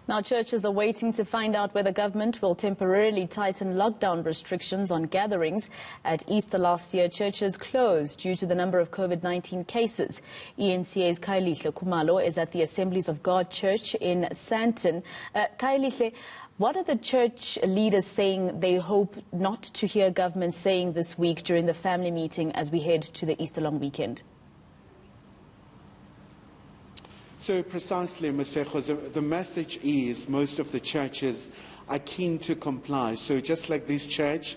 Now, churches are waiting to find out whether government will temporarily tighten lockdown restrictions on gatherings. At Easter last year, churches closed due to the number of COVID-19 cases. eNCA's Khayelihle Khumalo is at the Assemblies of God Church in Sandton. Khayelihle, what are the church leaders saying they hope not to hear government saying this week during the family meeting as we head to the Easter long weekend? So precisely, Masego, the message is most of the churches are keen to comply. So just like this church,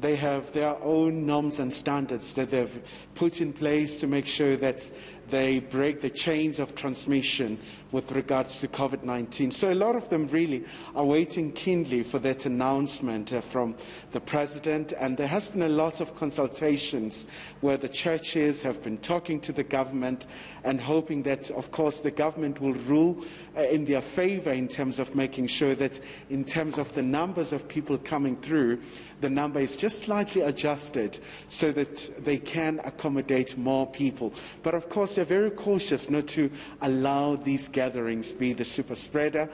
they have their own norms and standards that they've put in place to make sure that they break the chains of transmission with regards to COVID-19. So a lot of them really are waiting keenly for that announcement from the President, and there has been a lot of consultations where the churches have been talking to the government and hoping that, of course, the government will rule in their favour in terms of making sure that in terms of the numbers of people coming through, the number is just slightly adjusted so that they can accommodate more people. But of course, they're very cautious not to allow these gatherings be the super spreader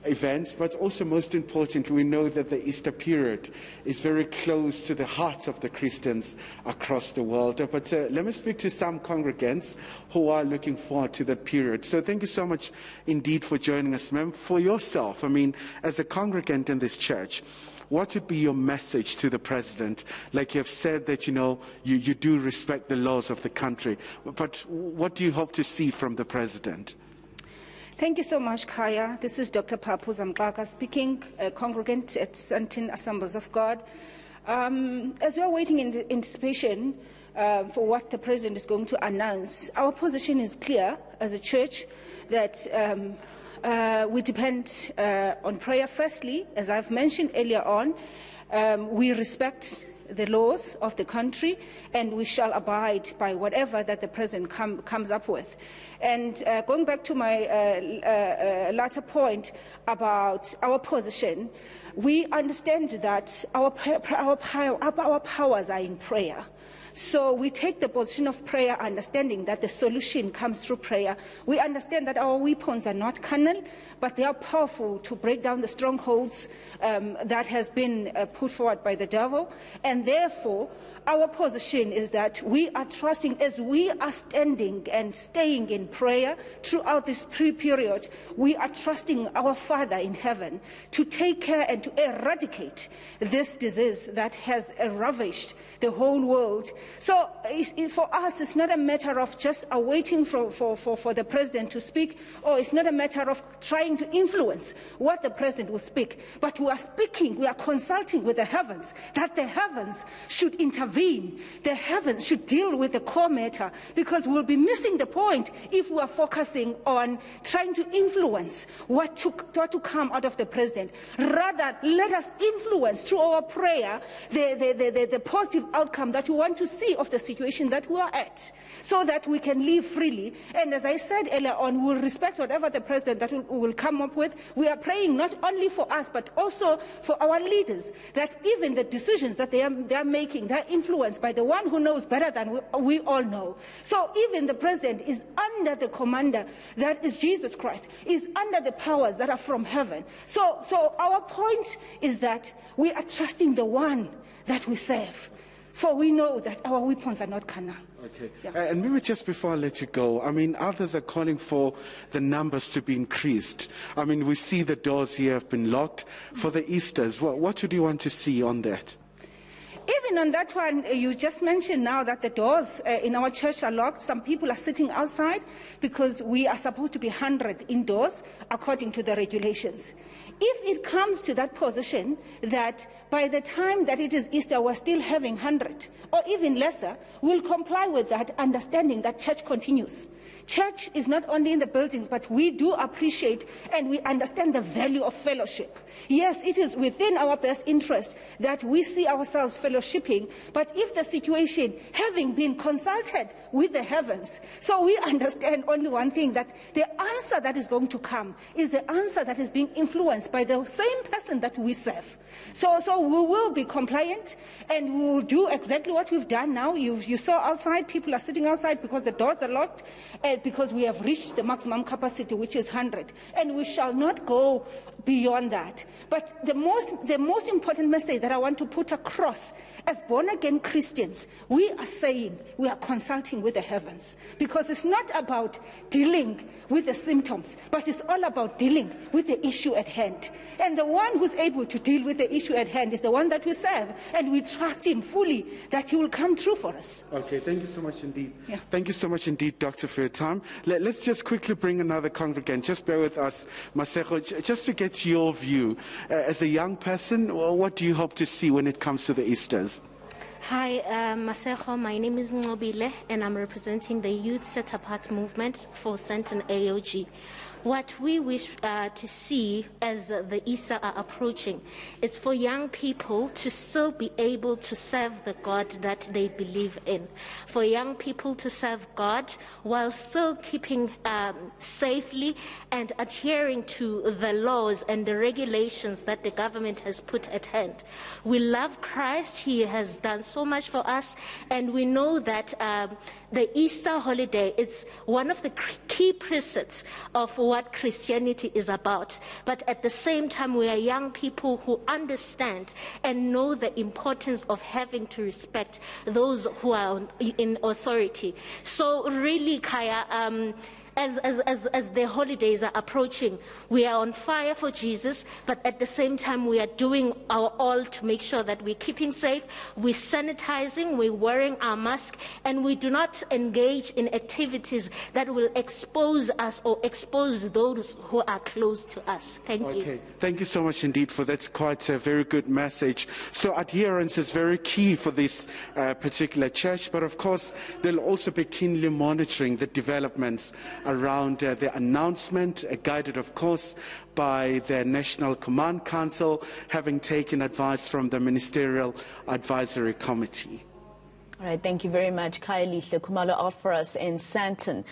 events, but also most important, we know that the Easter period is very close to the hearts of the Christians across the world. But let me speak to some congregants who are looking forward to that period. So thank you so much indeed for joining us, ma'am. For yourself, I mean, as a congregant in this church, what would be your message to the President? Like you have said that, you do respect the laws of the country, but what do you hope to see from the President? Thank you so much, Khaya. This is Dr. Papu Zamkaka speaking, a congregant at Sandton Assemblies of God. As we are waiting in anticipation for what the President is going to announce, our position is clear as a church that we depend on prayer. Firstly, as I've mentioned earlier on, we respect the laws of the country and we shall abide by whatever that the President comes up with. And going back to my latter point about our position, we understand that our powers are in prayer. So we take the position of prayer, understanding that the solution comes through prayer. We understand that our weapons are not carnal, but they are powerful to break down the strongholds that has been put forward by the devil. And therefore, our position is that we are trusting, as we are standing and staying in prayer throughout this period, we are trusting our Father in heaven to take care and to eradicate this disease that has ravished the whole world. So for us, it's not a matter of just awaiting for the President to speak, or it's not a matter of trying to influence what the President will speak, but we are speaking, we are consulting with the heavens, that the heavens should intervene. The heavens should deal with the core matter, because we'll be missing the point if we are focusing on trying to influence what to come out of the President. Rather, let us influence through our prayer the positive outcome that we want to see of the situation that we are at, so that we can live freely. And as I said earlier on, we will respect whatever the President that will come up with. We are praying not only for us, but also for our leaders, that even the decisions that they are making, they are influenced by the one who knows better than we all know. So even the President is under the commander, that is Jesus Christ, is under the powers that are from heaven. So our point is that we are trusting the one that we serve, for we know that our weapons are not carnal. Okay. Yeah. And maybe just before I let you go, I mean, others are calling for the numbers to be increased. I mean, we see the doors here have been locked for the Easters. What do you want to see on that? Even on that one, you just mentioned now that the doors in our church are locked. Some people are sitting outside because we are supposed to be 100 indoors according to the regulations. If it comes to that position that by the time that it is Easter we're still having 100 or even lesser, we'll comply with that, understanding that church continues. Church is not only in the buildings, but we do appreciate and we understand the value of fellowship. Yes, it is within our best interest that we see ourselves fellowship worshipping, but if the situation, having been consulted with the heavens, so we understand only one thing, that the answer that is going to come is the answer that is being influenced by the same person that we serve. So we will be compliant, and we will do exactly what we've done now. You saw outside, people are sitting outside because the doors are locked, and because we have reached the maximum capacity, which is 100, and we shall not go beyond that. But the most important message that I want to put across, as born-again Christians, we are saying we are consulting with the heavens, because it's not about dealing with the symptoms, but it's all about dealing with the issue at hand. And the one who's able to deal with the issue at hand is the one that we serve, and we trust him fully that he will come through for us. Okay, thank you so much indeed. Yeah. Thank you so much indeed, Doctor, for your time. Let's just quickly bring another congregant. Just bear with us, Masego, just to get your view. As a young person, what do you hope to see when it comes to the Easters? Hi, Masego. My name is Ngobile, and I'm representing the Youth Set Apart Movement for Sandton AOG. What we wish to see as the Easter are approaching, it's for young people to still be able to serve the God that they believe in. For young people to serve God while still keeping safely and adhering to the laws and the regulations that the government has put at hand. We love Christ. He has done so much for us, and we know that the Easter holiday is one of the key precepts of what Christianity is about. But at the same time, we are young people who understand and know the importance of having to respect those who are in authority. So really, Khaya, as the holidays are approaching, we are on fire for Jesus, but at the same time we are doing our all to make sure that we're keeping safe, we're sanitizing, we're wearing our mask, and we do not engage in activities that will expose us or expose those who are close to us. Thank you. Okay, thank you so much indeed for that. Quite a very good message. So adherence is very key for this particular church, but of course they'll also be keenly monitoring the developments around the announcement, guided of course by the National Command Council, having taken advice from the Ministerial Advisory Committee. All right, thank you very much. Khayelihle Khumalo out for us in Sandton.